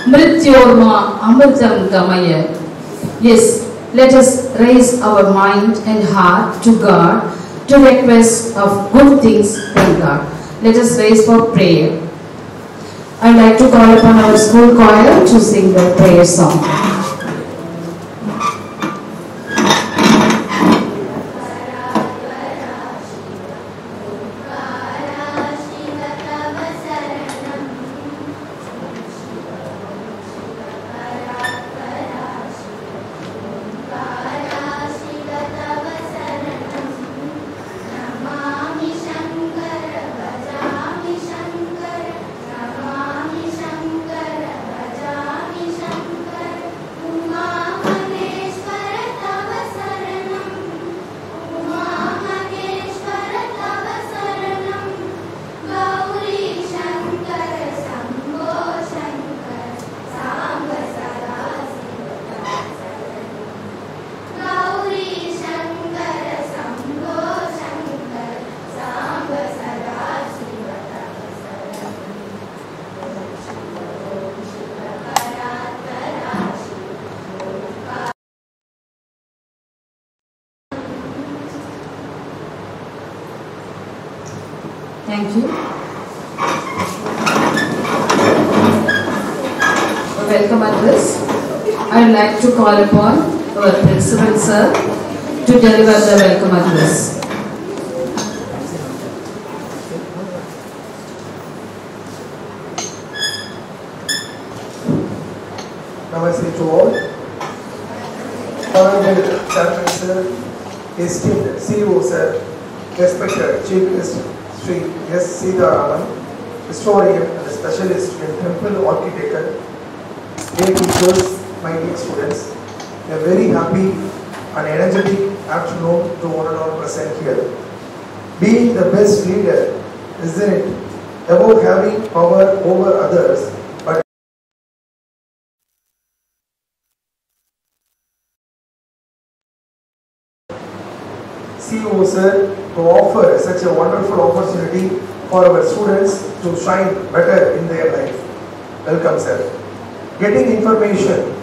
Mrityorma Amritam Gamaya. Yes, let us raise our mind and heart to God to request of good things from God. Let us raise for prayer. I'd like to call upon our school choir to sing the prayer song. Thank you. Welcome address. I would like to call upon our principal sir to deliver the welcome address. Namaste to all. Honorable Chairman sir, esteemed CEO sir, respected Chief Guest Sri S. Sitaraman, historian and specialist in temple architecture, dear teachers, my dear students, a very happy and energetic afternoon to one and all present here. Being the best leader, isn't it about having power over others, but CEO sir to offer such a wonderful opportunity for our students to shine better in their life. Welcome sir. Getting information.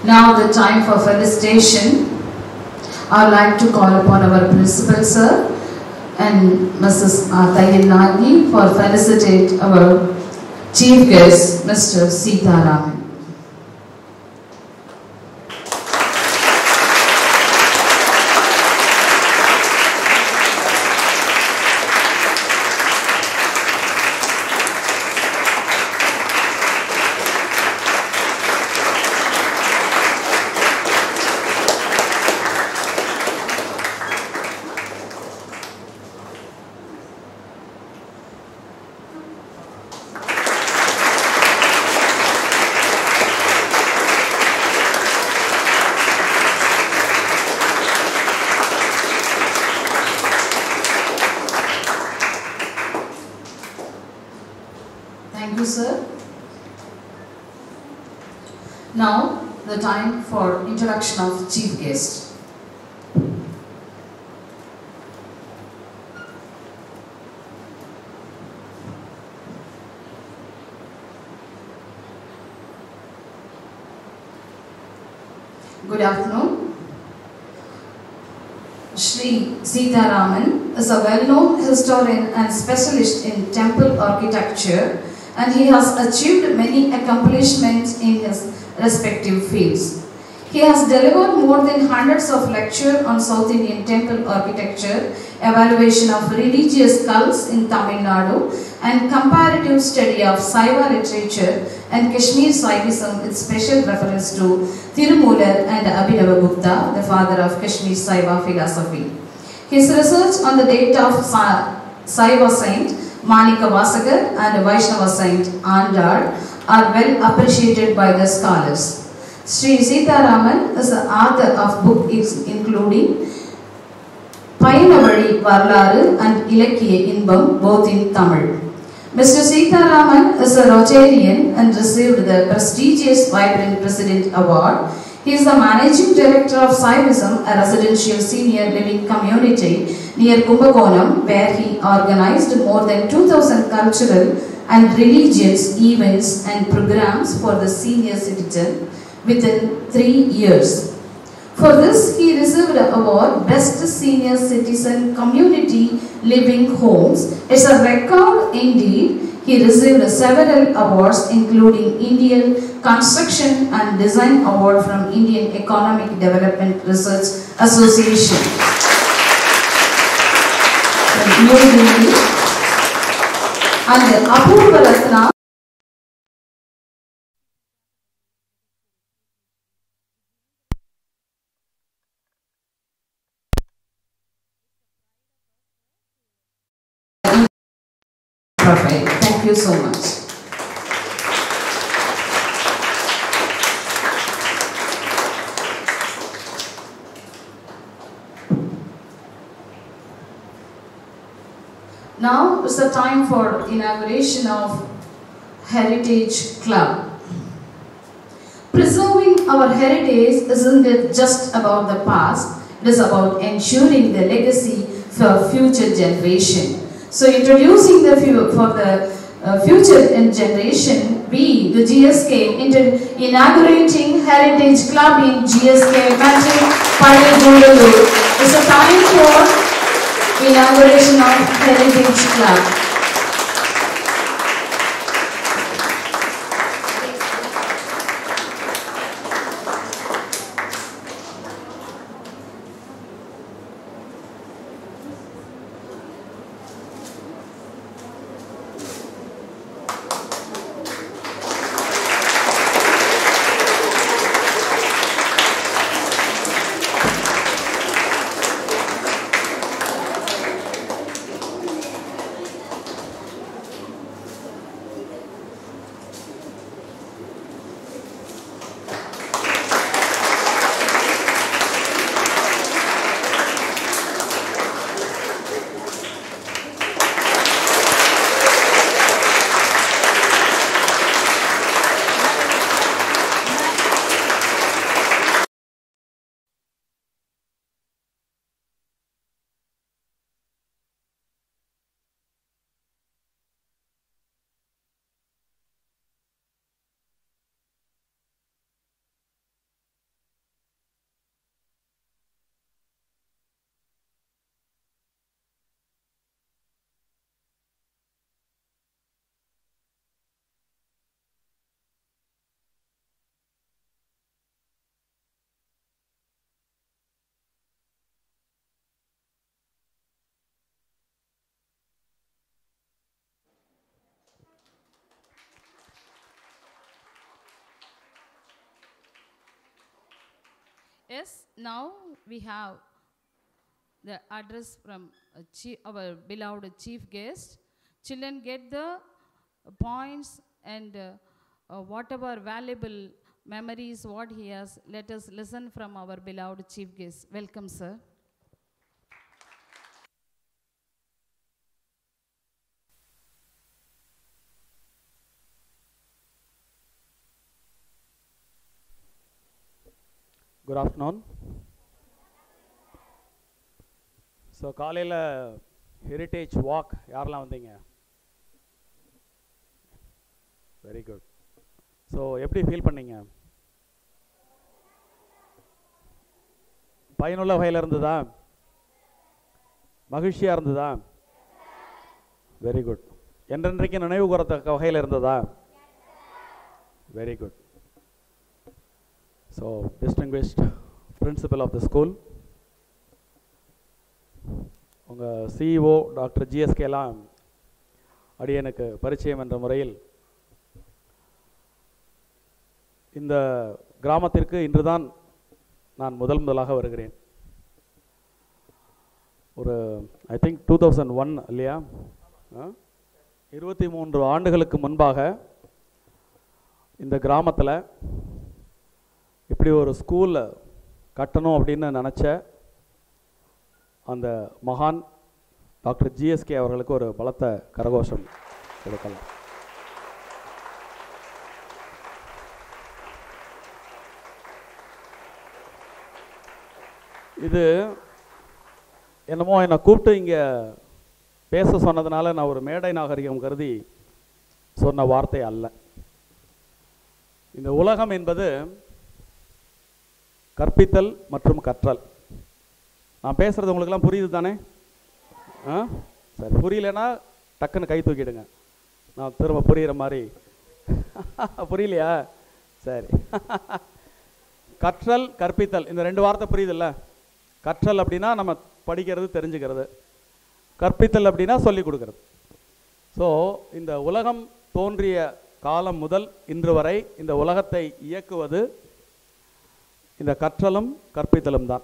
Now the time for felicitation. I would like to call upon our principal sir and Mrs. Tayin Nagi for felicitate our chief guest, Mr. Sitaraman. sir. Now, the time for introduction of chief guest. Good afternoon. Sri Sita Raman is a well-known historian and specialist in temple architecture, and he has achieved many accomplishments in his respective fields. He has delivered more than hundreds of lectures on South Indian temple architecture, evaluation of religious cults in Tamil Nadu, and comparative study of Saiva literature and Kashmir Saivism with special reference to Tirumular and Abhinava Gupta, the father of Kashmir Saiva philosophy. His research on the date of Saiva saint Manika Vasagar and Vaishnava saint Andar are well appreciated by the scholars. Sri Sita Raman is the author of books including Payanavali Varlaru and Ilakkiya Inbam, both in Tamil. Mr. Sita Raman is a Rotarian and received the prestigious Vibrant President Award. He is the Managing Director of Saivism, a residential senior living community near Kumbakonam, where he organized more than 2,000 cultural and religious events and programs for the senior citizen within 3 years. For this, he received the award Best Senior Citizen Community Living Homes. It's a record indeed. He received several awards including Indian Construction and Design Award from Indian Economic Development Research Association. New Delhi. And Apurva Ratna Perfect. Thank you so much. Now is the time for inauguration of Heritage Club. Preserving our heritage isn't it just about the past, it is about ensuring the legacy for future generation. So introducing the future generation, we, the GSK, inaugurating Heritage Club in GSK Magic Padal Gundalur. It's a time for inauguration of Heritage Club. Yes, now we have the address from our beloved chief guest. Children, get the points and whatever valuable memories what he has. Let us listen from our beloved chief guest. Welcome, sir. Good afternoon. So காலையில் heritage walk யாரெல்லாம் வந்தீங்க? Very good. So எப்படி feel பண்ணீங்க? பயனுள்ள வகையில் இருந்ததா? மகிழ்ச்சியாக இருந்ததா? Very good. என்றென்றைக்கு நினைவு கூறத்தக்க வகையில் இருந்ததா? Very good. So distinguished principal of the school, உங்கள் சிஇஓ டாக்டர் ஜிஎஸ்கேலாம் அடியனுக்கு பரிச்சயம் என்ற முறையில் இந்த கிராமத்திற்கு இன்றுதான் நான் முதலாக வருகிறேன். ஒரு ஐ திங்க் 2001 இல்லையா, 23 ஆண்டுகளுக்கு முன்பாக இந்த கிராமத்தில் இப்படி ஒரு ஸ்கூல் கட்டணும் அப்படின்னு நினச்ச அந்த மகான் டாக்டர் ஜிஎஸ்கே அவர்களுக்கு ஒரு பலத்த கரகோஷம் கொடுக்கலாம். இது என்னமோ என்னை கூப்பிட்டு இங்கே பேச சொன்னதுனால நான் ஒரு மேடை நாகரிகம் கருதி சொன்ன வார்த்தை அல்ல. இந்த உலகம் என்பது கற்பித்தல் மற்றும் கற்றல். நான் பேசுகிறது உங்களுக்கெல்லாம் புரியுது தானே? சரி, புரியலன்னா டக்குன்னு கை தூக்கிடுங்க, நான் திரும்ப புரிகிற மாதிரி. புரியலையா? சரி. கற்றல் கற்பித்தல் இந்த ரெண்டு வார்த்தை புரியுதுல்ல? கற்றல் அப்படின்னா நம்ம படிக்கிறது தெரிஞ்சுக்கிறது, கற்பித்தல் அப்படின்னா சொல்லிக் கொடுக்கறது. ஸோ இந்த உலகம் தோன்றிய காலம் முதல் இன்று வரை இந்த உலகத்தை இயக்குவது இந்த கற்றலும் கற்பித்தலும் தான்.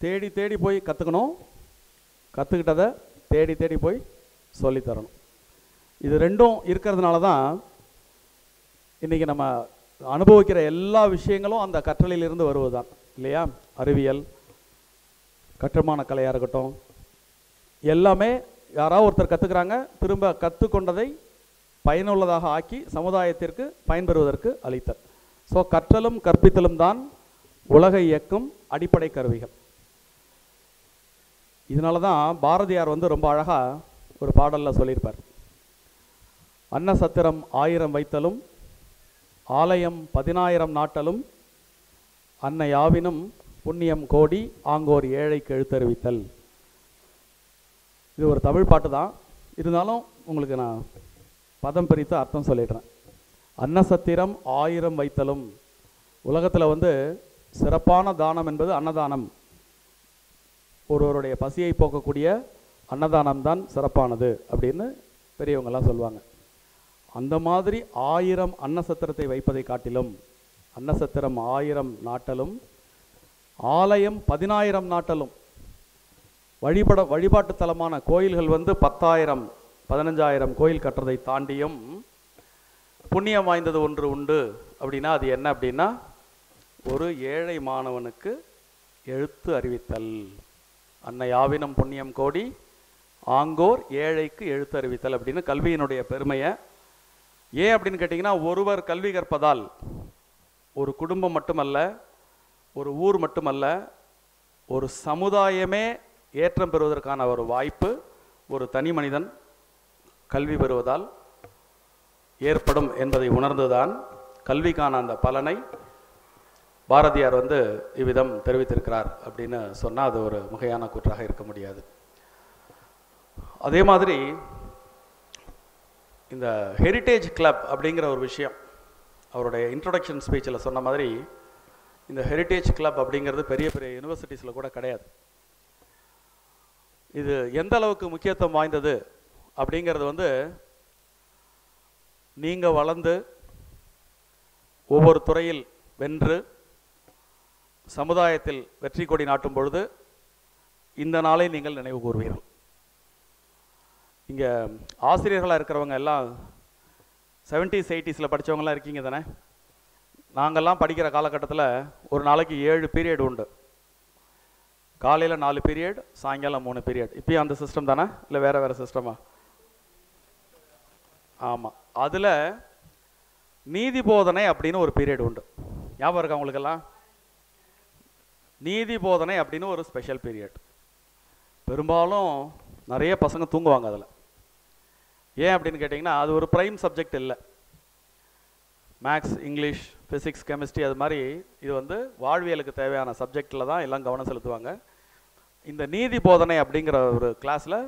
தேடி தேடி போய் கற்றுக்கணும், கற்றுக்கிட்டதை தேடி தேடி போய் சொல்லித்தரணும். இது ரெண்டும் இருக்கிறதுனால தான் இன்றைக்கி நம்ம அனுபவிக்கிற எல்லா விஷயங்களும் அந்த கற்றலிலிருந்து வருவது தான் இல்லையா? அறிவியல், கட்டுமான கலையாக இருக்கட்டும், எல்லாமே யாராவது ஒருத்தர் கற்றுக்கிறாங்க, திரும்ப கற்றுக்கொண்டதை பயனுள்ளதாக ஆக்கி சமுதாயத்திற்கு பயன்பெறுவதற்கு அளித்தல். ஸோ கற்றலும் கற்பித்தலும் தான் உலக இயக்கும் அடிப்படை கருவிகள். இதனால தான் பாரதியார் ரொம்ப அழகாக ஒரு பாடலில் சொல்லியிருப்பார். அன்ன சத்திரம் 1000 வைத்தலும் ஆலயம் 10,000 நாட்டலும் அன்ன யாவினும் புண்ணியம் கோடி ஆங்கோர் ஏழைக்கு எழுத்தறிவித்தல். இது ஒரு தமிழ் பாட்டு தான், இருந்தாலும் உங்களுக்கு நான் பதம் பிரித்து அர்த்தம் சொல்லிடுறேன். அன்னசத்திரம் 1000 வைத்தலும், உலகத்தில் சிறப்பான தானம் என்பது அன்னதானம். ஒருவருடைய பசியை போக்கக்கூடிய அன்னதானம் தான் சிறப்பானது அப்படின்னு பெரியவங்கெல்லாம் சொல்லுவாங்க. அந்த மாதிரி 1000 அன்னசத்திரத்தை வைப்பதை காட்டிலும் அன்னசத்திரம் 1000 நாட்டலும் ஆலயம் 10,000 நாட்டலும், வழிபாட்டு தலமான கோயில்கள் 10,000 15,000 கோயில் கட்டுறதை தாண்டியும் புண்ணியம் வாய்ந்தது ஒன்று உண்டு. அப்படின்னா அது என்ன அப்படின்னா, ஒரு ஏழை மாணவனுக்கு எழுத்து அறிவித்தல். அன்னை யாவினம் புண்ணியம் கோடி ஆங்கோர் ஏழைக்கு எழுத்து அறிவித்தல் அப்படின்னு கல்வியினுடைய பெருமையை. ஏன் அப்படின்னு கேட்டிங்கன்னா, ஒருவர் கல்வி கற்பதால் ஒரு குடும்பம் மட்டுமல்ல, ஒரு ஊர் மட்டுமல்ல, ஒரு சமுதாயமே ஏற்றம் பெறுவதற்கான ஒரு வாய்ப்பு ஒரு தனி மனிதன் கல்வி பெறுவதால் ஏற்படும் என்பதை உணர்ந்துதான் கல்விக்கான அந்த பலனை பாரதியார் இவ்விதம் தெரிவித்திருக்கிறார் அப்படின்னு சொன்னால் அது ஒரு மிகையான கூற்றாக இருக்க முடியாது. அதே மாதிரி இந்த ஹெரிட்டேஜ் கிளப் அப்படிங்கிற ஒரு விஷயம் அவருடைய இன்ட்ரோடக்ஷன் ஸ்பீச்சில் சொன்ன மாதிரி, இந்த ஹெரிட்டேஜ் கிளப் அப்படிங்கிறது பெரிய பெரிய யூனிவர்சிட்டிஸில் கூட கிடையாது. இது எந்த அளவுக்கு முக்கியத்துவம் வாய்ந்தது அப்படிங்கிறது நீங்கள் வளர்ந்து ஒவ்வொரு துறையில் வென்று சமுதாயத்தில் வெற்றி கொடி நாட்டும் பொழுது இந்த நாளை நீங்கள் நினைவு கூறுவீர்கள். இங்கே ஆசிரியர்களாக இருக்கிறவங்க எல்லாம் 70s 80s படித்தவங்களாம் இருக்கீங்க தானே? நாங்கள்லாம் படிக்கிற காலகட்டத்தில் ஒரு நாளைக்கு 7 பீரியட் உண்டு. காலையில் 4 பீரியட், சாயங்காலம் 3 பீரியட். இப்போயும் அந்த சிஸ்டம் தானே, இல்லை வேறு வேறு சிஸ்டமா? ஆமாம். அதில் நீதி போதனை அப்படின்னு ஒரு பீரியட் உண்டு. ஞாபகம் இருக்கா உங்களுக்கெல்லாம்? நீதி போதனை அப்படின்னு ஒரு ஸ்பெஷல் பீரியட். பெரும்பாலும் நிறைய பசங்க தூங்குவாங்க அதில். ஏன் அப்படின்னு கேட்டிங்கன்னா, அது ஒரு ப்ரைம் சப்ஜெக்ட் இல்லை. மேக்ஸ், இங்கிலீஷ், ஃபிசிக்ஸ், கெமிஸ்ட்ரி அது மாதிரி இது வந்து வாழ்வியலுக்கு தேவையான சப்ஜெக்டில் தான் எல்லாம் கவனம் செலுத்துவாங்க. இந்த நீதி போதனை அப்படிங்கிற ஒரு கிளாஸில்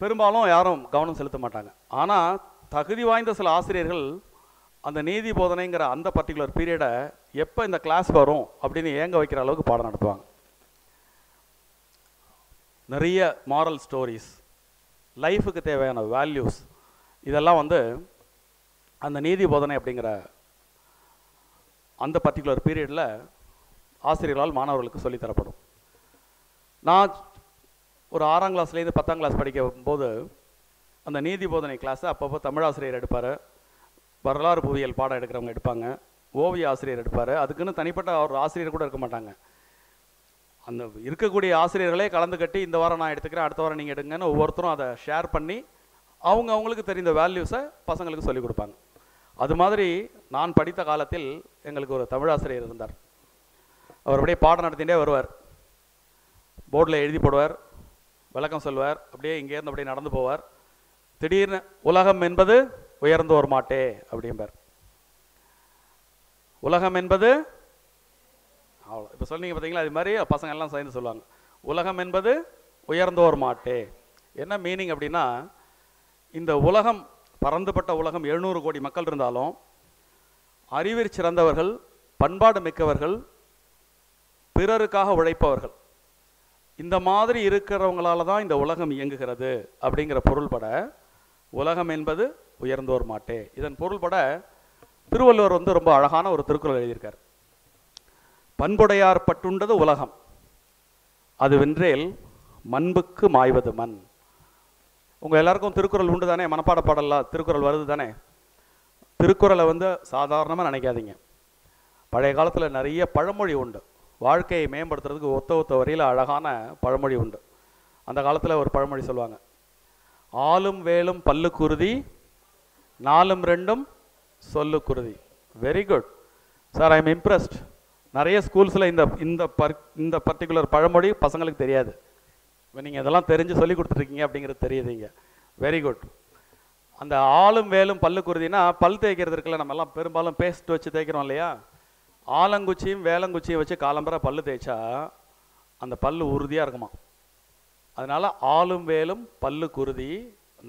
பெரும்பாலும் யாரும் கவனம் செலுத்த மாட்டாங்க. ஆனால் தகுதி வாய்ந்த சில ஆசிரியர்கள் அந்த நீதி போதனைங்கிற அந்த பர்டிகுலர் பீரியடை எப்போ இந்த கிளாஸ் வரும் அப்படின்னு ஏங்க வைக்கிற அளவுக்கு பாடம் நடத்துவாங்க. நிறைய மாரல் ஸ்டோரிஸ், லைஃபுக்கு தேவையான வேல்யூஸ், இதெல்லாம் வந்து அந்த நீதி போதனை அப்படிங்கிற அந்த பர்டிகுலர் பீரியடில் ஆசிரியர்களால் மாணவர்களுக்கு சொல்லித்தரப்படும். நான் ஒரு 6ஆம் கிளாஸ்லேருந்து 10ஆம் கிளாஸ் படிக்கும் போது அந்த நீதி போதனை கிளாஸை அப்பப்போ தமிழாசிரியர் எடுப்பார், வரலாறு புவியியல் பாடம் எடுக்கிறவங்க எடுப்பாங்க, ஓவிய ஆசிரியர் எடுப்பார். அதுக்குன்னு தனிப்பட்ட ஒரு ஆசிரியர் கூட இருக்க மாட்டாங்க. அந்த இருக்கக்கூடிய ஆசிரியர்களே கலந்து கட்டி இந்த வாரம் நான் எடுத்துக்கிறேன், அடுத்த வாரம் நீங்கள் எடுங்கன்னு ஒவ்வொருத்தரும் அதை ஷேர் பண்ணி அவங்களுக்கு தெரிந்த வேல்யூஸை பசங்களுக்கு சொல்லிக் கொடுப்பாங்க. அது மாதிரி நான் படித்த காலத்தில் எங்களுக்கு ஒரு தமிழாசிரியர் இருந்தார். அவர் அப்படியே பாடம் நடத்திகிட்டே வருவார், போர்டில் எழுதி போடுவார், விளக்கம் சொல்வார், அப்படியே இங்கேருந்து அப்படியே நடந்து போவார். திடீர்னு உலகம் என்பது உயர்ந்தோர் மாட்டே அப்படிம்பார். உலகம் என்பது அவ்வளோ. இப்போ சொன்னீங்க பார்த்தீங்களா, அது மாதிரி பசங்க எல்லாம் சேர்ந்து சொல்லுவாங்க, உலகம் என்பது உயர்ந்தோர் மாட்டே. என்ன மீனிங் அப்படின்னா, இந்த உலகம் பரந்துபட்ட உலகம் 700 கோடி மக்கள் இருந்தாலும் அறிவிற் சிறந்தவர்கள், பண்பாடு மிக்கவர்கள், பிறருக்காக உழைப்பவர்கள், இந்த மாதிரி இருக்கிறவங்களால தான் இந்த உலகம் இயங்குகிறது அப்படிங்கிற பொருள்பட உலகம் என்பது உயர்ந்தோர் மாட்டே. இதன் பொருள்பட திருவள்ளுவர் வந்து ரொம்ப அழகான ஒரு திருக்குறள் எழுதியிருக்கார். பண்புடையார் பட்டுண்டது உலகம், அது வென்றேல் மண்புக்கு மாய்வது மண். உங்கள் எல்லாருக்கும் திருக்குறள் உண்டு தானே? மனப்பாட பாடலாம் திருக்குறள் வருது தானே? திருக்குறளை வந்து சாதாரணமாக நினைக்காதீங்க. பழைய காலத்தில் நிறைய பழமொழி உண்டு, வாழ்க்கையை மேம்படுத்துறதுக்கு ஒத்த வரியில் அழகான பழமொழி உண்டு. அந்த காலத்தில் ஒரு பழமொழி சொல்லுவாங்க, ஆளும் வேலும் பல்லுக்குருதி, நாலும் ரெண்டும் சொல்லுக்குருதி. Very good sir, I am impressed. நிறைய ஸ்கூல்ஸில் இந்த பர்டிகுலர் பழமொழி பசங்களுக்கு தெரியாது. இப்போ நீங்கள் இதெல்லாம் தெரிஞ்சு சொல்லி கொடுத்துருக்கீங்க அப்படிங்கிறது தெரியுதுங்க. Very good. அந்த ஆளும் வேலும் பல்லுக்குருதினா பல் தேய்க்கிறது இருக்குல்ல, நம்ம எல்லாம் பெரும்பாலும் பேஸ்ட் வச்சு தேய்க்கிறோம் இல்லையா? ஆலங்குச்சியும் வேலங்குச்சியும் வச்சு காலம்பரை பல்லு தேய்ச்சா அந்த பல்லு உறுதியாக இருக்குமா. அதனால ஆளும் வேலும் பல்லு குருதி,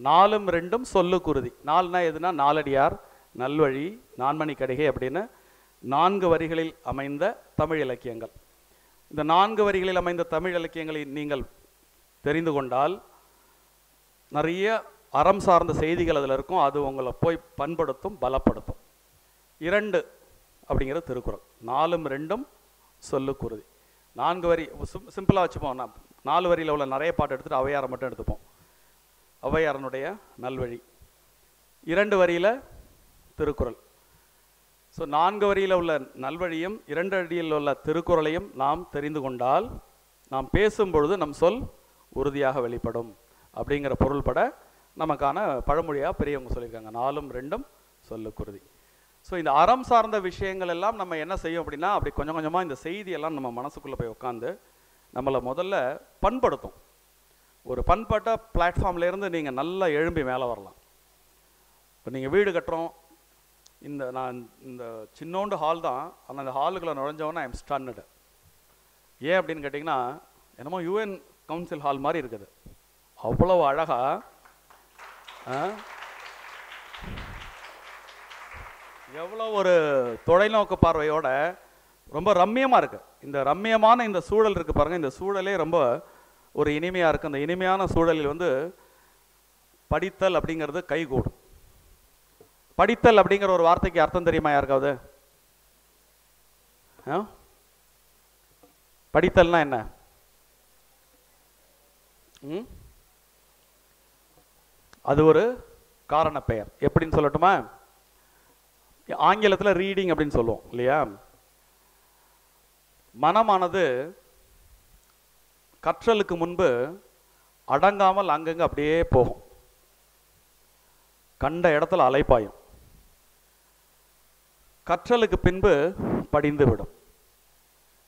நாலும் ரெண்டும் சொல்லு குருதி. நாலுனா எதுனா நாலடியார், நல்வழி, நான்மணி கடிகை அப்படின்னு 4 வரிகளில் அமைந்த தமிழ் இலக்கியங்கள். இந்த 4 வரிகளில் அமைந்த தமிழ் இலக்கியங்களை நீங்கள் தெரிந்து கொண்டால் நிறைய அறம் சார்ந்த செய்திகள் அதில் இருக்கும். அது உங்களை போய் பண்படுத்தும், பலப்படுத்தும். 2 அப்படிங்கிறது திருக்குறள். 4ம் 2ம் சொல்லுக்குருதி. 4 வரி சிம்பிளாக வச்சுப்போம். 4 வரியில் உள்ள நிறைய பாட்டு எடுத்துகிட்டு அவையாரை மட்டும் எடுத்துப்போம். ஔவையாரனுடைய நல்வழி. 2 வரியில் திருக்குறள். ஸோ 4 வரியில் உள்ள நல்வழியும் 2 அடியில் உள்ள திருக்குறளையும் நாம் தெரிந்து கொண்டால் நாம் பேசும் பொழுது நம் சொல் உறுதியாக வெளிப்படும் அப்படிங்கிற பொருள்பட நமக்கான பழமொழியாக பெரியவங்க சொல்லியிருக்காங்க, 4ம் 2ம் சொல்லுக்குருதி. ஸோ இந்த அறம் சார்ந்த விஷயங்கள் எல்லாம் நம்ம என்ன செய்யும் அப்படின்னா, அப்படி கொஞ்சம் கொஞ்சமாக இந்த செய்தியெல்லாம் நம்ம மனசுக்குள்ளே போய் உட்காந்து நம்மளை முதல்ல பண்படுத்தும். ஒரு பண்பட்ட பிளாட்ஃபார்ம்லேருந்து நீங்கள் நல்லா எழும்பி மேலே வரலாம். இப்போ நீங்கள் வீடு கட்டுறோம், நான் இந்த சின்னோண்டு ஹால் தான், ஆனால் அந்த ஹாலுக்குள்ளே நுழைஞ்சவொன்னே ஐ எம் ஸ்டன்னுடு. ஏன் அப்படின்னு கேட்டிங்கன்னா, என்னமோ யூஎன் கவுன்சில் ஹால் மாதிரி இருக்குது. அவ்வளவு அழகாக எவ்வளோ ஒரு தொலைநோக்கு பார்வையோட ரொம்ப ரம்மியமாக இருக்குது. இந்த ரம்மியமான இந்த சூழல் இருக்குது பாருங்கள், இந்த சூழலே ரொம்ப ஒரு இனிமையாக இருக்குது. அந்த இனிமையான சூழலில் வந்து படித்தல் அப்படிங்கிறது கைகூடும். படித்தல் அப்படிங்கிற ஒரு வார்த்தைக்கு அர்த்தம் தெரியுமா யாருக்காவது? படித்தல்னா என்ன? அது ஒரு காரண பெயர். எப்படின்னு சொல்லட்டுமா? ஆங்கிலத்தில் ரீடிங் அப்படின்னு சொல்லுவோம் இல்லையா? மனமானது கற்றலுக்கு முன்பு அடங்காமல் அங்கங்கே அப்படியே போகும், கண்ட இடத்துல அலைப்பாயும். கற்றலுக்கு பின்பு படிந்து விடும்,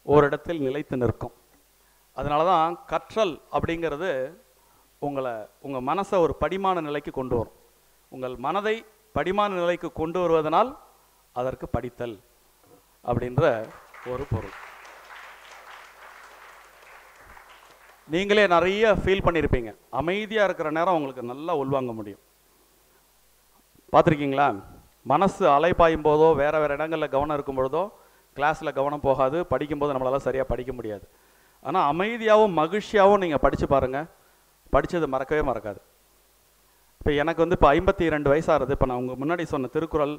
ஓரிடத்தில் நிலைத்து நிற்கும். அதனால தான் கற்றல் அப்படிங்கிறது உங்கள் மனசை ஒரு படிமான நிலைக்கு கொண்டு வரும். உங்கள் மனதை படிமான நிலைக்கு கொண்டு வருவதனால் அதற்கு படித்தல் அப்படின்ற ஒரு பொருள். நீங்களே நிறைய ஃபீல் பண்ணியிருப்பீங்க. அமைதியாக இருக்கிற நேரம் உங்களுக்கு நல்லா உள்வாங்க முடியும். பார்த்துருக்கீங்களா? மனசு அலைப்பாயும் போதோ வேறு வேறு இடங்களில் கவனம் இருக்கும் பொழுதோ கிளாஸில் கவனம் போகாது, படிக்கும்போது நம்மளால் சரியாக படிக்க முடியாது. ஆனால் அமைதியாகவும் மகிழ்ச்சியாகவும் நீங்கள் படித்து பாருங்கள், படித்தது மறக்கவே மறக்காது. இப்போ எனக்கு வந்து இப்போ 52 வயசாகிறது. இப்போ நான் உங்கள் முன்னாடி சொன்ன திருக்குறள்,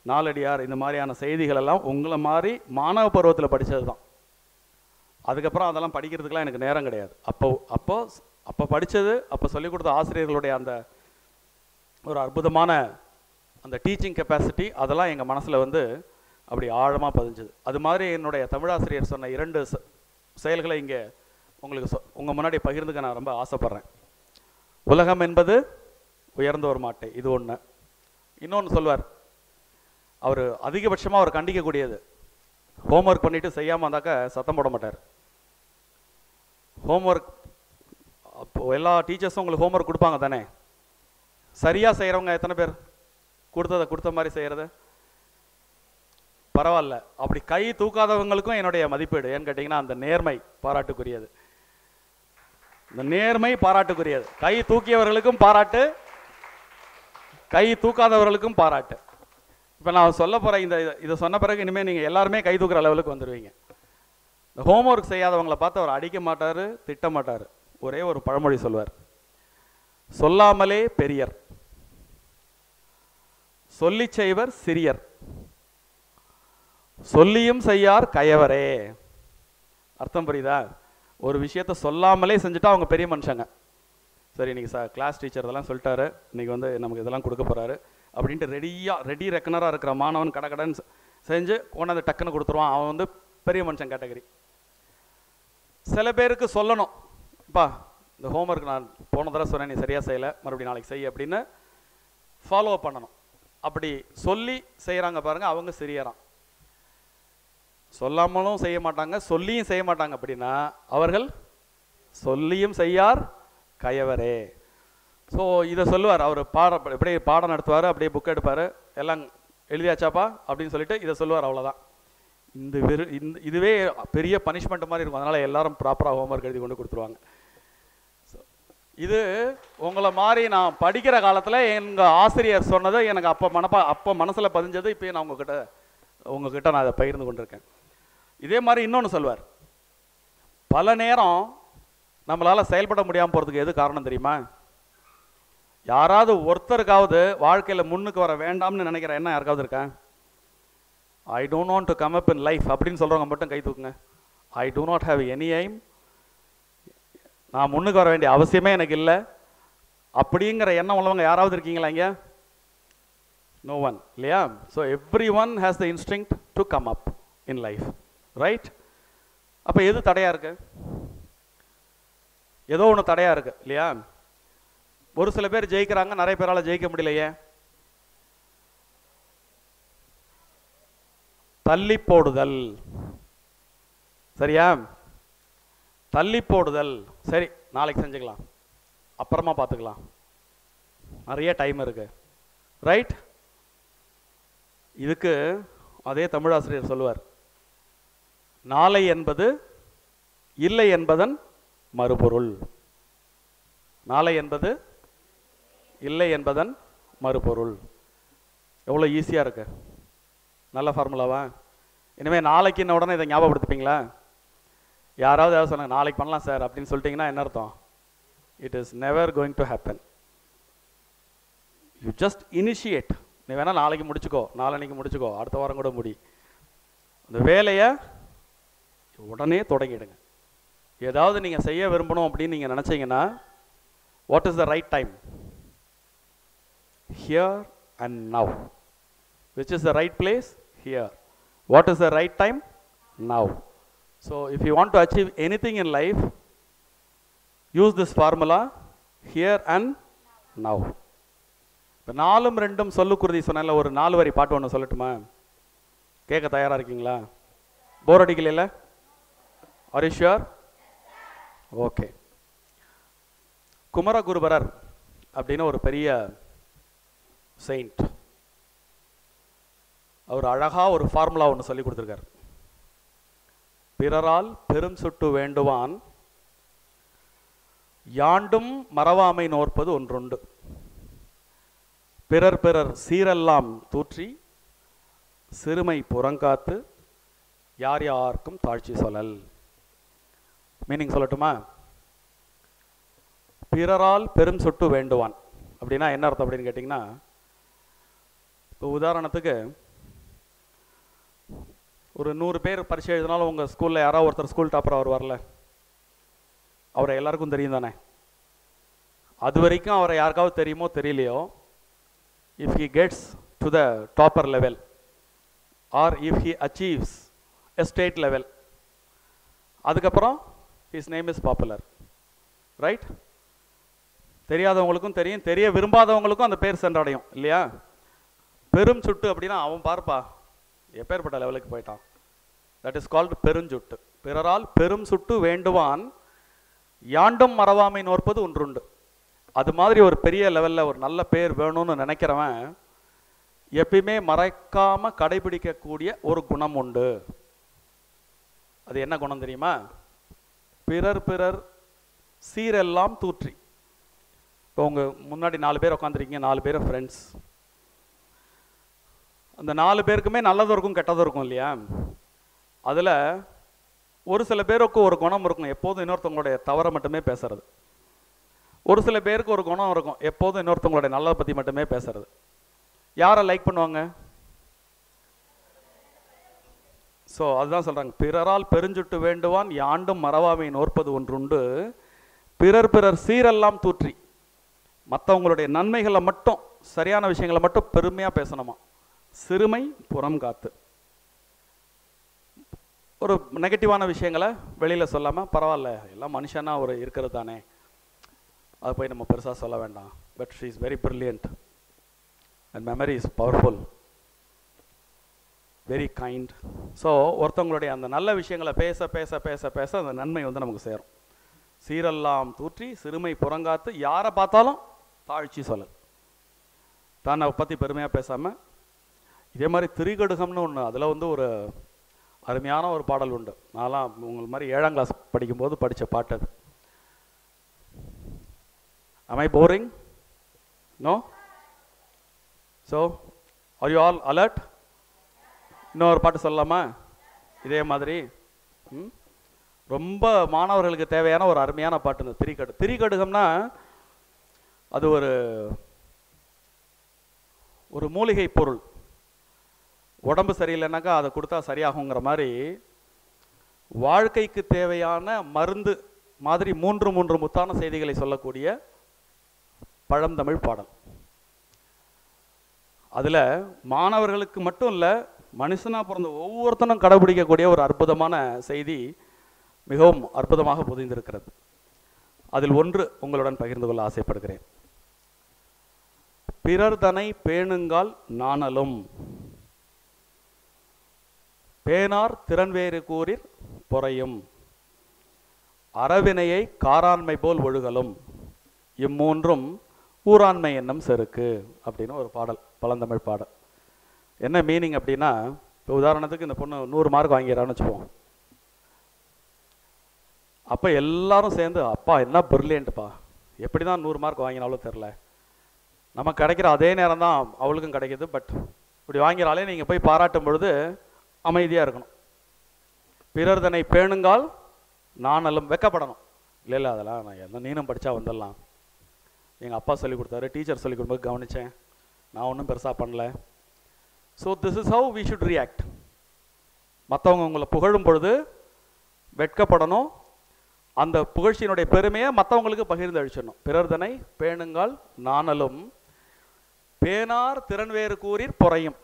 நாலடியார், இந்த மாதிரியான செய்திகள் எல்லாம் உங்களை மாதிரி மாணவ பருவத்தில் படித்தது தான். அதுக்கப்புறம் அதெல்லாம் படிக்கிறதுக்கெலாம் எனக்கு நேரம் கிடையாது. அப்போ படித்தது, அப்போ சொல்லிக் கொடுத்த ஆசிரியர்களுடைய அந்த ஒரு அற்புதமான அந்த டீச்சிங் கெப்பாசிட்டி, அதெல்லாம் எங்கள் மனசில் வந்து அப்படி ஆழமாக பதிஞ்சுது. அது மாதிரி என்னுடைய தமிழாசிரியர் சொன்ன 2 செயல்களை இங்கே உங்களுக்கு உங்கள் முன்னாடி பகிர்ந்துக்க நான் ரொம்ப ஆசைப்பட்றேன். உலகம் என்பது உயர்ந்தோர் மாட்டை, இது ஒன்று. இன்னொன்று சொல்வார், அவர் அதிகபட்சமாக அவர் கண்டிக்கக்கூடியது, ஹோம்ஒர்க் பண்ணிவிட்டு செய்யாமல் இருந்தாக்க சத்தம் போட மாட்டார். ஹோம்ஒர்க் அப்போது எல்லா டீச்சர்ஸும் உங்களுக்கு ஹோம்ஒர்க் கொடுப்பாங்க தானே? சரியாக செய்கிறவங்க எத்தனை பேர்? கொடுத்த மாதிரி செய்கிறது பரவாயில்ல. அப்படி கை தூக்காதவங்களுக்கும் என்னுடைய மதிப்பீடு ஏன்னு கேட்டிங்கன்னா, அந்த நேர்மை பாராட்டுக்குரியது. இந்த நேர்மை பாராட்டுக்குரியது. கை தூக்கியவர்களுக்கும் பாராட்டு, கை தூக்காதவர்களுக்கும் பாராட்டு. இப்போ நான் சொல்ல போகிற இதை சொன்ன பிறகு இனிமேல் நீங்கள் எல்லாருமே கை தூக்குற லெவலுக்கு வந்துடுவீங்க. இந்த ஹோம்ஒர்க் செய்யாதவங்களை பார்த்து அவர் அடிக்க மாட்டார், திட்ட மாட்டார். ஒரே ஒரு பழமொழி சொல்வார், சொல்லாமலே பெரியர், சொல்லி செய்வர் சிறியர், சொல்லியும் செய்யார் கயவரே. அர்த்தம் புரியுதா? ஒரு விஷயத்தை சொல்லாமலே செஞ்சுட்டா அவங்க பெரிய மனுஷங்க. சரி, இன்றைக்கி கிளாஸ் டீச்சர் இதெல்லாம் சொல்லிட்டாரு, இன்றைக்கி வந்து நமக்கு இதெல்லாம் கொடுக்க போகிறாரு அப்படின்ட்டு ரெடி ரெக்கனராக இருக்கிற மாணவன் கடன் செஞ்சு கொண்டாந்து டக்குன்னு கொடுத்துருவான். அவன் வந்து பெரிய மனுஷன் கேட்டகரி. சில பேருக்கு சொல்லணும், இப்பா இந்த ஹோம்ஒர்க் நான் போன தடவை சொன்னேன், நீ சரியாக செய்யலை, மறுபடியும் நாளைக்கு செய் அப்படின்னு ஃபாலோ பண்ணணும். அப்படி சொல்லி செய்கிறாங்க பாருங்கள், அவங்க சிறியறான். சொல்லாமலும் செய்ய மாட்டாங்க, சொல்லியும் செய்ய மாட்டாங்க. அப்படின்னா அவர்கள் சொல்லியும் செய்யார் கயவரே. ஸோ இதை சொல்லுவார் அவர். அப்படியே பாடம் நடத்துவார், அப்படியே புக் எடுப்பார், எல்லாம் எழுதியாச்சாப்பா அப்படின்னு சொல்லிட்டு இதை சொல்லுவார். அவ்வளோதான். இதுவே பெரிய பனிஷ்மெண்ட் மாதிரி இருக்கும். அதனால் எல்லாரும் ப்ராப்பராக ஹோம்ஒர்க் எழுதி கொண்டு கொடுத்துருவாங்க. இது உங்களை மாதிரி நான் படிக்கிற காலத்தில் எங்கள் ஆசிரியர் சொன்னது எனக்கு அப்போ மனசில் பதிஞ்சது. இப்போ நான் உங்ககிட்ட நான் அதை பகிர்ந்து கொண்டிருக்கேன். இதே மாதிரி இன்னொன்று சொல்வார், பல நேரம் நம்மளால் செயல்பட முடியாமல் போகிறதுக்கு எது காரணம் தெரியுமா? யாராவது ஒருத்தருக்காவது வாழ்க்கையில் முன்னுக்கு வர வேண்டாம்னு நினைக்கிற எண்ணம் யாருக்காவது இருக்கா? I don't want to come up in life அப்படின்னு சொல்கிறவங்க மட்டும் கை தூக்குங்க. ஐ do not have any aim, நான் முன்னுக்கு வர வேண்டிய அவசியமே எனக்கு இல்லை அப்படிங்கிற எண்ணம் உள்ளவங்க யாராவது இருக்கீங்களா இங்கே? நோ ஒன், இல்லையா? So every one has the instinct to come up in life, right? அப்போ எது தடையாக இருக்கு? ஏதோ ஒன்று தடையாக இருக்கு, இல்லையா? ஒரு சில பேர் ஜெயிக்கிறாங்க, நிறைய பேரால் ஜெயிக்க முடியலையே. தள்ளி போடுதல், சரியா? தள்ளி போடுதல், சரி நாளைக்கு செஞ்சுக்கலாம், அப்புறமா பார்த்துக்கலாம், நிறைய டைம் இருக்கு, ரைட்? இதுக்கு அதே தமிழாசிரியர் சொல்லுவார், நாளை என்பது இல்லை என்பதன் மறுபொருள். நாளை என்பது இல்லை என்பதன் மறுபொருள். எவ்வளோ ஈஸியாக இருக்கு, நல்ல ஃபார்முலாவா? இனிமேல் நாளைக்குன்னு உடனே இதை ஞாபகப்படுத்திப்பீங்களா? யாராவது ஏதாவது சொன்னாங்க நாளைக்கு பண்ணலாம் சார் அப்படின்னு சொல்லிட்டீங்கன்னா என்ன அர்த்தம்? It is never going to happen. You just initiate. நீ வேணால் நாளைக்கு முடிச்சுக்கோ, நாளன்னைக்கு முடிச்சுக்கோ, அடுத்த வாரம் கூட முடி. அந்த வேலையை உடனே தொடங்கிடுங்க. ஏதாவது நீங்கள் செய்ய விரும்பணும் அப்படின்னு நீங்கள் நினச்சிங்கன்னா, what is the right time? Here and now. Which is the right place? Here. What is the right time? Now. So if you want to achieve anything in life, use this formula, here and now. இப்போ 4 2 சொல்லுக்குருதி சொன்னால ஒரு 4 வரி பாட்டு ஒன்று சொல்லட்டுமா? கேட்க தயாராக இருக்கீங்களா? போர் அடிக்கல? Are you sure? Okay. Kumaraguruparar அப்படின்னு ஒரு பெரிய செயின்ட். அவர் அழகாக ஒரு ஃபார்முலா ஒன்று சொல்லி கொடுத்துருக்கார். பிறரால் பெரும் சுட்டு வேண்டுவான் யாண்டும் மறவாமை நோற்பது ஒன்றுண்டு. பிறர் பிறர் சீரெல்லாம் தூற்றி சிறுமை புறங்காத்து யார் யாருக்கும் தாழ்ச்சி சொல்லல். மீனிங் சொல்லட்டுமா? பிறரால் பெரும் சுட்டு வேண்டுவான் அப்படின்னா என்ன அர்த்தம் அப்படின்னு கேட்டிங்கன்னா, இப்போ உதாரணத்துக்கு ஒரு 100 பேர் பரீட்சை எழுதினாலும் உங்கள் ஸ்கூலில் யாராவது ஒருத்தர் ஸ்கூல் டாப்பராக வருவார்ல, அவரை எல்லாருக்கும் தெரியும் தானே? அது வரைக்கும் அவரை யாருக்காவது தெரியுமோ தெரியலையோ, if he gets to the topper level or if he achieves a state level, அதுக்கப்புறம் his name is popular, right? தெரியாதவங்களுக்கும் தெரியும், தெரிய விரும்பாதவங்களுக்கும் அந்த பேர் சென்றடையும் இல்லையா? பெரும் சுட்டு அப்படின்னா அவன் பார்ப்பா எப்பேற்பட்ட லெவலுக்கு போயிட்டான். தட் இஸ் கால்டு பெருஞ்சுட்டு. பிறரால் பெரும் சுட்டு வேண்டுவான் யாண்டும் மறவாமை நோற்பது ஒன்றுண்டு. அது மாதிரி ஒரு பெரிய லெவலில் ஒரு நல்ல பேர் வேணும்னு நினைக்கிறவன் எப்பயுமே மறைக்காம கடைபிடிக்கக்கூடிய ஒரு குணம் உண்டு. அது என்ன குணம் தெரியுமா? பிறர் பிறர் சீரெல்லாம் தூற்றி. இப்போ உங்கள் முன்னாடி 4 பேர் உட்காந்துருக்கீங்க, 4 பேரும் ஃப்ரெண்ட்ஸ். அந்த 4 பேருக்குமே நல்லதும் இருக்கும் கெட்டதும் இருக்கும் இல்லையா? அதில் ஒரு சில பேருக்கு ஒரு குணம் இருக்கும், எப்போதும் இன்னொருத்தவங்களுடைய தவறை மட்டுமே பேசுறது. ஒரு சில பேருக்கு ஒரு குணம் இருக்கும், எப்போதும் இன்னொருத்தவங்களுடைய நல்லதை பற்றி மட்டுமே பேசுறது. யாரை லைக் பண்ணுவாங்க? ஸோ அதுதான் சொல்கிறாங்க, பிறரால் பெருஞ்சுட்டு வேண்டுவான் யாண்டும் மறவாமை நோற்பது ஒன்றுண்டு. பிறர் பிறர் சீரெல்லாம் தூற்றி, மற்றவங்களுடைய நன்மைகளை மட்டும், சரியான விஷயங்களை மட்டும் பெருமையாக பேசணுமா. சிறுமை புறம் காத்து, ஒரு நெகட்டிவான விஷயங்களை வெளியில் சொல்லாமல் பரவாயில்ல எல்லாம் மனுஷனா ஒரு இருக்கிறது தானே, அதை போய் நம்ம பெருசாக சொல்ல வேண்டாம். But she is very brilliant and memory is powerful, very kind. So ஒருத்தவங்களுடைய அந்த நல்ல விஷயங்களை பேச பேச பேச பேச அந்த நன்மை வந்து நமக்கு சேரும். சீரெல்லாம் தூற்றி சிறுமை புறங்காத்து, யாரை பார்த்தாலும் தாழ்ச்சி சொல்லல், தன்னை பற்றி பெருமையாக பேசாமல். இதே மாதிரி திரிகடுகம்னு ஒன்று, அதில் வந்து ஒரு அருமையான ஒரு பாடல் உண்டு. நான்லாம் உங்கள் மாதிரி 7ஆம் கிளாஸ் படிக்கும்போது படித்த பாட்டு அது. Am I boring? No? So, are you all alert? இன்னொரு பாட்டு சொல்லலாமா இதே மாதிரி? ரொம்ப மாணவர்களுக்கு தேவையான ஒரு அருமையான பாட்டு இந்த திரிகடுகம்னா அது ஒரு மூலிகை பொருள். உடம்பு சரியில்லைனாக்கா அதை கொடுத்தா சரியாகுங்கிற மாதிரி வாழ்க்கைக்கு தேவையான மருந்து மாதிரி 3 முத்தான செய்திகளை சொல்லக்கூடிய பழந்தமிழ் பாடல். அதில் மாணவர்களுக்கு மட்டும் இல்லை, மனுஷனாக பிறந்த ஒவ்வொருத்தனும் கடைபிடிக்கக்கூடிய ஒரு அற்புதமான செய்தி மிகவும் அற்புதமாக புதிந்திருக்கிறது. அதில் ஒன்று உங்களுடன் பகிர்ந்து கொள்ள ஆசைப்படுகிறேன். பிறர் தனை பேணுங்கால் நாணலும் பேனார் திறன்வேறு கூறிற் பொறையும் அறவினையை காராண்மை போல் ஒழுகலும் இம்மூன்றும் ஊராண்மை என்னும் செருக்கு அப்படின்னு ஒரு பாடல், பழந்தமிழ் பாடல். என்ன மீனிங் அப்படின்னா, இப்போ உதாரணத்துக்கு இந்த பொண்ணு 100 மார்க் வாங்கிறான்னு வச்சுப்போம். அப்போ எல்லாரும் சேர்ந்து அப்பா என்ன பிரில்லியன்ட்ப்பா, எப்படி தான் 100 மார்க் வாங்கினாலும் தெரில, நமக்கு கிடைக்கிற அதே நேரம் தான் அவளுக்கும் கிடைக்கிது. பட் இப்படி வாங்கிறாலே நீங்கள் போய் பாராட்டும் பொழுது அமைதியாக இருக்கணும். பிறர் தன்னை பேணுங்கால் நாணலும், வெக்கப்படணும். இல்லை அதெல்லாம் நான் எல்லாம் நீனும் படித்தா வந்துடலாம், எங்கள் அப்பா சொல்லிக் கொடுத்தாரு, டீச்சர் சொல்லிக் கொடுக்கும்போது கவனித்தேன், நான் ஒன்றும் பெருசாக பண்ணல. So this is how we should react. மற்றவங்க உங்களை புகழும் பொழுது வெட்கப்படணும், அந்த புகழ்ச்சியினுடைய பெருமையை மற்றவங்களுக்கு பகிர்ந்து அழிச்சிடணும். பிறர் தன்னை பேணுங்கால் நாணலும் பேனார் திறன்வேறு கூறிற் பொறையும்.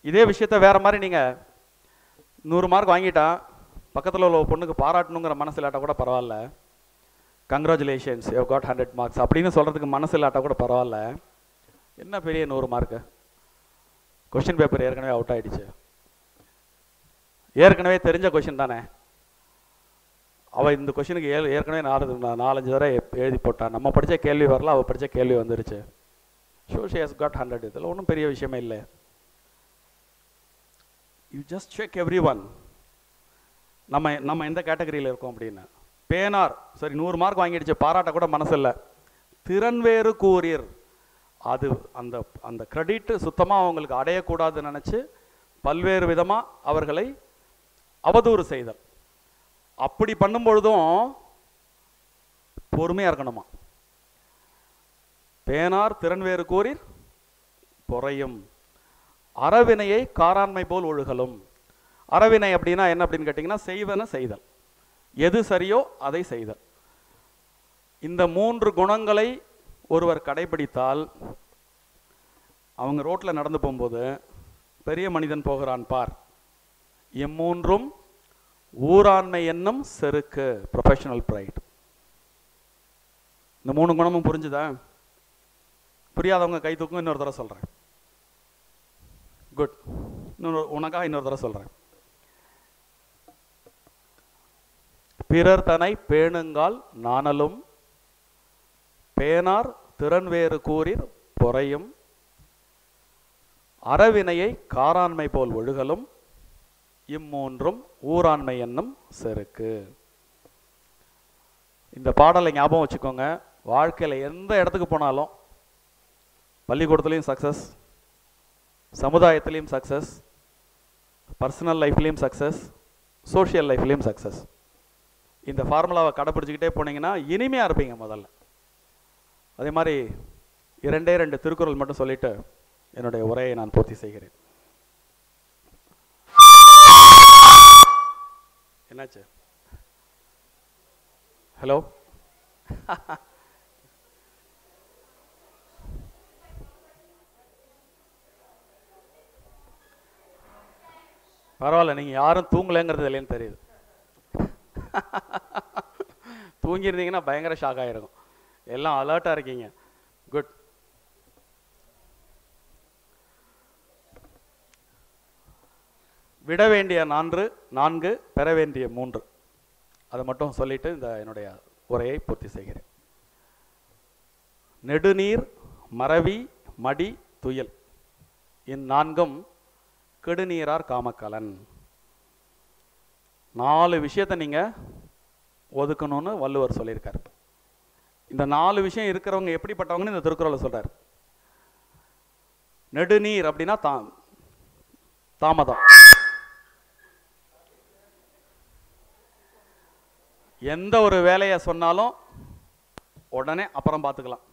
இதே விஷயத்த வேறு மாதிரி நீங்கள் 100 மார்க் வாங்கிட்டா பக்கத்தில் உள்ள பொண்ணுக்கு பாராட்டணுங்கிற மனசு இல்லாட்டா கூட பரவாயில்ல, கங்க்ராச்சுலேஷன்ஸ் யூ காட் 100 மார்க்ஸ் அப்படின்னு சொல்கிறதுக்கு மனசு இல்லாட்டா கூட பரவாயில்ல. என்ன பெரிய 100 மார்க்கு, கொஸ்டின் பேப்பர் ஏற்கனவே அவுட் ஆகிடுச்சு, ஏற்கனவே தெரிஞ்ச கொஷின் தானே. அவள் இந்த கொஷினுக்கு ஏற்கனவே 4-5 தடவை எழுதி போட்டான். நம்ம படித்த கேள்வி வரல, அவள் படித்த கேள்வி வந்துருச்சு. Show she has got 100. இதில் ஒன்றும் பெரிய விஷயமே இல்லை. You just check every one நம்ம எந்த கேட்டகரியில் இருக்கோம் அப்படின்னு. பேனார் சரி 100 மார்க் வாங்கிடுச்சு, பாராட்ட கூட மனசு இல்லை. திறன் வேறு கூறீர், அது அந்த அந்த கிரெடிட் சுத்தமாக அவங்களுக்கு அடையக்கூடாதுன்னு நினச்சி பல்வேறு விதமாக அவர்களை அவதூறு செய்தல். அப்படி பண்ணும் பொழுதும் பொறுமையாக இருக்கணுமா. பேனார் திறன் வேறு கூறீர் பொறையும், அறவினையை காராண்மை போல் ஒழுகலும். அறவினை அப்படின்னா என்ன அப்படின்னு கேட்டிங்கன்னா, செய்வன செய்தல், எது சரியோ அதை செய்தல். இந்த 3 குணங்களை ஒருவர் கடைபிடித்தால், அவங்க ரோட்டில் நடந்து போகும்போது பெரிய மனிதன் போகிறான் பார், இம்மூன்றும் ஊராண்மை என்னும் செருக்கு, ப்ரொஃபஷனல் ப்ரைட். இந்த 3 குணமும் புரிஞ்சுதா? புரியாதவங்க கை தூக்கும். இன்னொரு தடவை சொல்கிறேன். குட். உனக்காக இன்னொரு தடவை சொல்கிறேன். பிறர் தனை பேணுங்கால் நாணலும், பேனார் திறன் வேறு கூறீர் பொறையும், அறவினையை காராண்மை போல் ஒழுகலும், இம்மூன்றும் ஊராண்மை என்னும் செருக்கு. இந்த பாடலை ஞாபகம் வச்சுக்கோங்க. வாழ்க்கையில் எந்த இடத்துக்கு போனாலும், பள்ளிக்கூடத்துலேயும் சக்ஸஸ், சமுதாயத்திலையும் சக்ஸஸ், பர்சனல் லைஃப்லேயும் சக்ஸஸ், சோஷியல் லைஃப்லேயும் சக்ஸஸ். இந்த ஃபார்முலாவை கடைப்பிடிச்சிக்கிட்டே போனீங்கன்னா இனிமையாக இருப்பீங்க முதல்ல. அதே மாதிரி 2 திருக்குறள் மட்டும் சொல்லிட்டு என்னுடைய உரையை நான் பூர்த்தி செய்கிறேன். என்னாச்சு? ஹலோ, பரவாயில்ல, நீங்கள் யாரும் தூங்கலைங்கிறது இல்லைன்னு தெரியுது. தூங்கியிருந்தீங்கன்னா பயங்கர ஷாக் ஆகிருக்கும். எல்லாம் அலர்ட்டாக இருக்கீங்க. குட். விட வேண்டிய 4, பெற வேண்டிய 3, அதை மட்டும் சொல்லிட்டு இந்த என்னுடைய உரையை பூர்த்தி செய்கிறேன். நெடுநீர் மறவி மடி துயில், இந்நான்கும் கெடுநீரார் காமக்கலன். 4 விஷயத்தை நீங்கள் ஒதுக்கணும்னு வள்ளுவர் சொல்லியிருக்கார். இந்த 4 விஷயம் இருக்கிறவங்க எப்படிப்பட்டவங்கன்னு இந்த திருக்குறளை சொல்கிறார். நெடுநீர் அப்படின்னா தாமதம். எந்த ஒரு வேலையை சொன்னாலும் உடனே அப்புறம் பார்த்துக்கலாம்.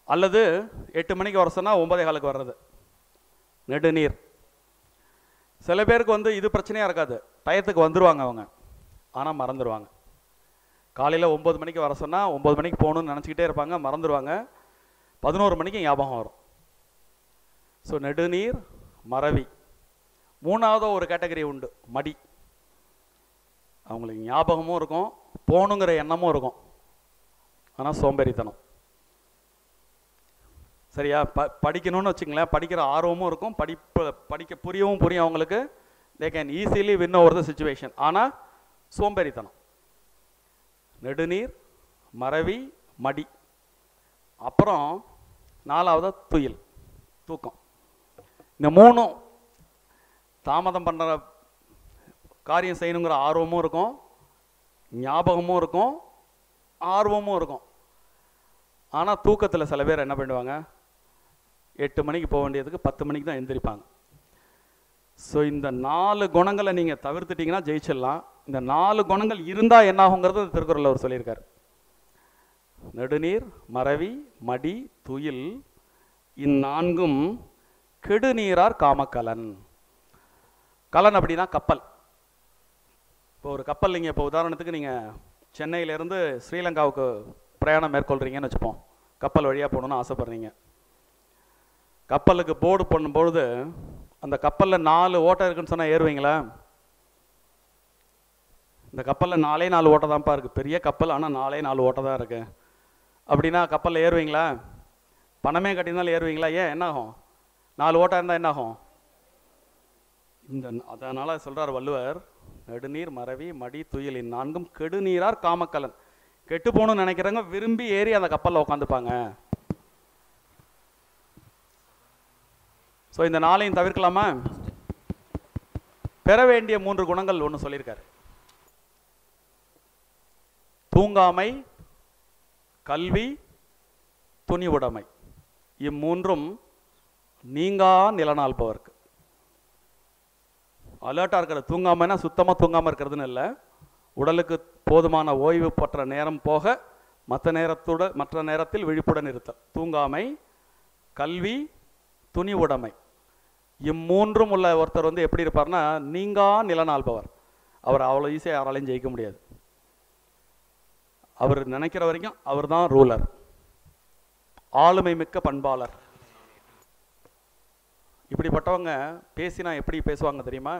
அல்லது 8 மணிக்கு வர சொன்னால் 9:15 வர்றது நெடுநீர். சில பேருக்கு இது பிரச்சனையாக இருக்காது, டயத்துக்கு வந்துடுவாங்க அவங்க, ஆனால் மறந்துடுவாங்க. காலையில் 9 மணிக்கு வர சொன்னால் 9 மணிக்கு போகணுன்னு நினச்சிக்கிட்டே இருப்பாங்க, மறந்துடுவாங்க. 11 மணிக்கு ஞாபகம் வரும். ஸோ நெடுநீர் மறவி. 3வது ஒரு கேட்டகரி உண்டு, மடி. அவங்களுக்கு ஞாபகமும் இருக்கும், போகணுங்கிற எண்ணமும் இருக்கும், ஆனால் சோம்பேறித்தனம். சரியா? படிக்கணும்னு வச்சுங்களேன், படிக்கிற ஆர்வமும் இருக்கும், படிக்க புரியும் அவங்களுக்கு. They can easily win over the situation, ஆனால் சோம்பேறித்தனம். நெடுநீர் மறவி மடி. அப்புறம் 4வது துயில், தூக்கம். இந்த 3ம் தாமதம் பண்ணுற காரியம் செய்யணுங்கிற ஆர்வமும் இருக்கும், ஞாபகமும் இருக்கும், ஆர்வமும் இருக்கும். ஆனால் தூக்கத்தில் சில பேர் என்ன பண்ணுவாங்க, 8 மணிக்கு போக வேண்டியதுக்கு 10 மணிக்கு தான் எந்திரிப்பாங்க. ஸோ இந்த 4 குணங்களை நீங்கள் தவிர்த்துட்டிங்கன்னா ஜெயிச்சிடலாம். இந்த 4 குணங்கள் இருந்தால் என்ன ஆகுங்கிறது திருக்குறளில் அவர் சொல்லியிருக்கார். நெடுநீர் மறவி மடி துயில், இந்நான்கும் கெடுநீரார் காமக்கலன். கலன் அப்படின்னா கப்பல். இப்போ ஒரு கப்பல், நீங்கள் இப்போ உதாரணத்துக்கு நீங்கள் சென்னையிலேருந்து ஸ்ரீலங்காவுக்கு பிரயாணம் மேற்கொள்கிறீங்கன்னு வச்சுப்போம். கப்பல் வழியாக போகணுன்னு ஆசைப்பட்றீங்க. கப்பலுக்கு போர்டு பண்ணும்பொழுது அந்த கப்பலில் 4 ஓட்டை இருக்குன்னு சொன்னால் ஏறுவீங்களா? இந்த கப்பலில் 4 ஓட்டை தான்ப்பா இருக்குது, பெரிய கப்பல், ஆனால் 4 ஓட்டை தான் இருக்குது அப்படின்னா கப்பலில் ஏறுவீங்களா? பணமே கட்டினாலும் ஏறுவீங்களா? ஏன், என்ன ஆகும்? 4 ஓட்டை இருந்தால் என்ன ஆகும்? அதனால் சொல்கிறார் வள்ளுவர், நெடுநீர் மறவி மடி துயிலின் நான்கும் கெடுநீரார் காமக்கலன். கெட்டு போகணும்னு நினைக்கிறவங்க விரும்பி ஏறி அந்த கப்பலில் உட்காந்துப்பாங்க. ஸோ இந்த நாளையும் தவிர்க்கலாமா? பெற வேண்டிய 3 குணங்கள் ஒன்று சொல்லியிருக்காரு. தூங்காமை, கல்வி, துணிவுடைமை. இம்மூன்றும் நீங்கா நிலநாள்பவர்க்கு. அலர்ட்டாக இருக்கிறது. தூங்காமைனா சுத்தமாக தூங்காமல் இருக்கிறதுன்னு இல்லை, உடலுக்கு போதுமான ஓய்வு பெற்ற நேரம் போக மற்ற நேரத்தில் விழிப்புடன் இருத்தல். தூங்காமை, கல்வி, துணிவுடைமை. இம்மூன்றும் உள்ள ஒருத்தர் வந்து எப்படி இருப்பார்னா நீங்கா நிலநாள்பவர். அவர் அவ்வளோ ஈஸியாக யாராலையும் ஜெயிக்க முடியாது. அவர் நினைக்கிற வரைக்கும் அவர் தான் ரூலர், ஆளுமை மிக்க பண்பாளர். இப்படிப்பட்டவங்க பேசினா எப்படி பேசுவாங்க தெரியுமா?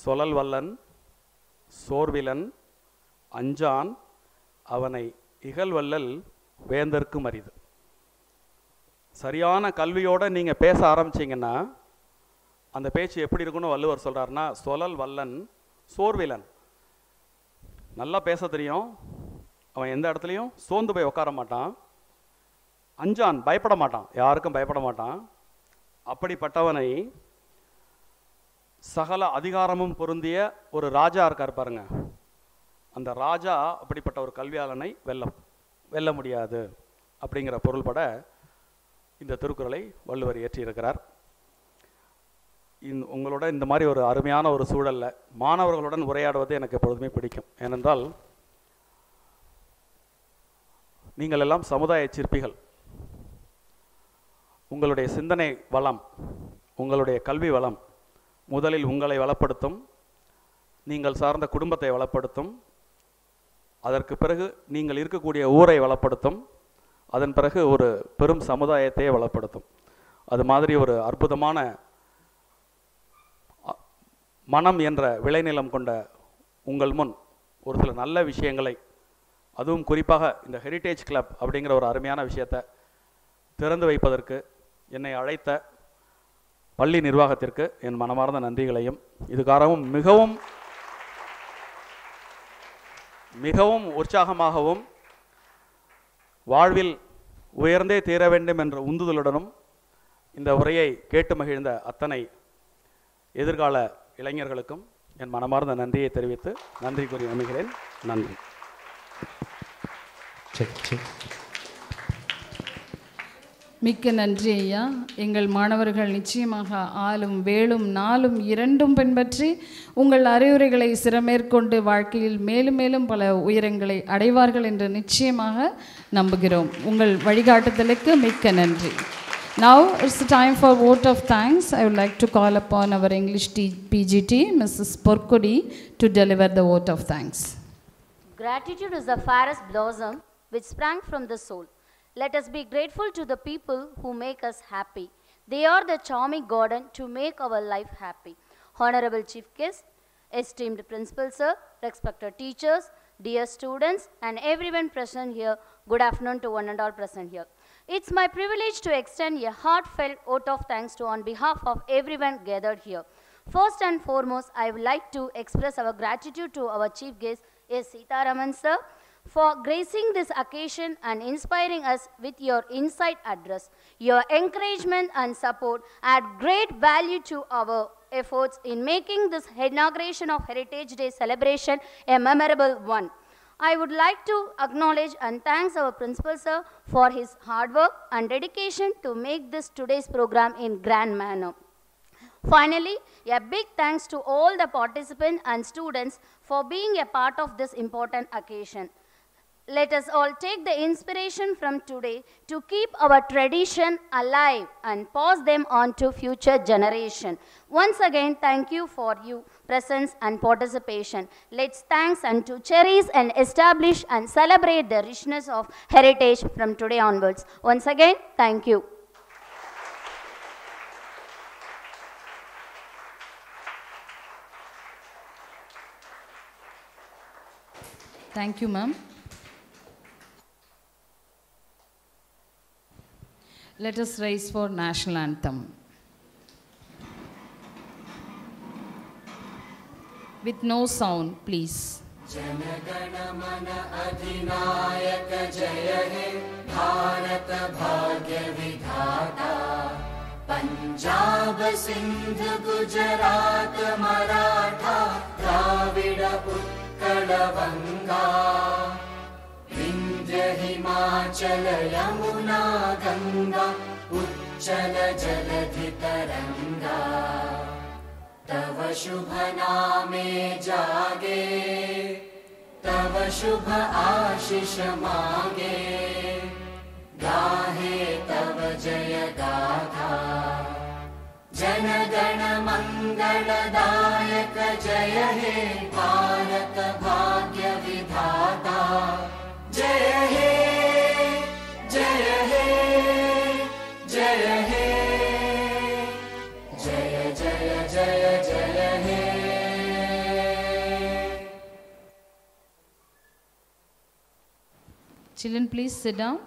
சொலல் வல்லன் சோர்விலன் அஞ்சான் அவனை இகழ்வல்லல் வேந்தர்க்கும் அரிது. சரியான கல்வியோடு நீங்கள் பேச ஆரம்பிச்சிங்கன்னா அந்த பேச்சு எப்படி இருக்குன்னு வள்ளுவர் சொல்கிறாருன்னா, சொலல் வல்லன் சோர்விலன். நல்லா பேச தெரியும், அவன் எந்த இடத்துலையும் சோர்ந்து போய் உட்கார மாட்டான். அஞ்சான், பயப்பட மாட்டான், யாருக்கும் பயப்பட மாட்டான். அப்படிப்பட்டவனை சகல அதிகாரமும் பொருந்திய ஒரு ராஜா இருக்கார் பாருங்க, அந்த ராஜா அப்படிப்பட்ட ஒரு கல்வியாளனை வெல்ல முடியாது அப்படிங்கிற பொருள்பட இந்த திருக்குறளை வள்ளுவர் இயற்றியிருக்கிறார். உங்களோட இந்த மாதிரி ஒரு அருமையான ஒரு சூழலில் மாணவர்களுடன் உரையாடுவது எனக்கு எப்பொழுதுமே பிடிக்கும். ஏனென்றால் நீங்கள் எல்லாம் சமுதாய சிற்பிகள். உங்களுடைய சிந்தனை வளம், உங்களுடைய கல்வி வளம் முதலில் உங்களை வளப்படுத்தும், நீங்கள் சார்ந்த குடும்பத்தை வளப்படுத்தும், அதற்கு பிறகு நீங்கள் இருக்கக்கூடிய ஊரை வளப்படுத்தும், அதன் பிறகு ஒரு பெரும் சமுதாயத்தையே வளப்படுத்தும். அது மாதிரி ஒரு அற்புதமான மனம் என்ற விளைநிலம் கொண்ட உங்கள் முன் ஒரு சில நல்ல விஷயங்களை, அதுவும் குறிப்பாக இந்த ஹெரிட்டேஜ் கிளப் அப்படிங்கிற ஒரு அருமையான விஷயத்தை திறந்து வைப்பதற்கு என்னை அழைத்த பள்ளி நிர்வாகத்திற்கு என் மனமார்ந்த நன்றிகளையும், இதுக்காகவும் மிகவும் மிகவும் உற்சாகமாகவும் வாழ்வில் உயர்ந்தே தீர வேண்டும் என்ற உந்துதலுடனும் இந்த உரையை கேட்டு மகிழ்ந்த அத்தனை எதிர்கால இளைஞர்களுக்கும் என் மனமார்ந்த நன்றியை தெரிவித்து நன்றி கூறி அமைகிறேன். நன்றி. மிக்க நன்றி ஐயா. எங்கள் மாணவர்கள் நிச்சயமாக ஆளும் வேளும் நாளும் இரண்டும் பின்பற்றி உங்கள் அறிவுரைகளை சிறமேற்கொண்டு வாழ்க்கையில் மேலும் மேலும் பல உயரங்களை அடைவார்கள் என்று நிச்சயமாக நம்புகிறோம். உங்கள் வழிகாட்டுதலுக்கு மிக்க நன்றி. Now it's the time for vote of thanks. I would like to call upon our English PGT, Mrs. Porkudi, to deliver the vote of thanks. Gratitude is the fairest blossom which sprang from the soul. Let us be grateful to the people who make us happy. They are the charming garden to make our life happy. Honorable Chief Guest, esteemed Principal Sir, respected teachers, dear students, and everyone present here, good afternoon to one and all present here. It's my privilege to extend a heartfelt vote of thanks to on behalf of everyone gathered here. First and foremost, I would like to express our gratitude to our Chief Guest, S. Sitaraman Sir, for gracing this occasion and inspiring us with your insight address. Your encouragement and support add great value to our efforts in making this inauguration of Heritage Day celebration a memorable one. I would like to acknowledge and thank our Principal Sir for his hard work and dedication to make this today's program in grand manner. Finally, a big thanks to all the participants and students for being a part of this important occasion. Let us all take the inspiration from today to keep our tradition alive and pass them on to future generation. Once again, thank you for your presence and participation. Let's thanks and to cherish and establish and celebrate the richness of heritage from today onwards. Once again, thank you. Thank you, ma'am. Let us rise for national anthem. with no sound, please. जनगण मन अधिनायक जय हे भारत भाग्य विधाता पंजाब सिंध गुजरात मराठा द्राविड उत्कल गंगा विंध्य हिमाचल यमुना गंगा उच्चल जलधि तरंगा तव शुभ नामे जागे तव शुभ आशीष मांगे गाहे तव जय गाथा जन गण मंगलदायक जय हे भारत भाग्य विधाता जय हे जय हे जय हे जय जय जय जय हे Children, please sit down.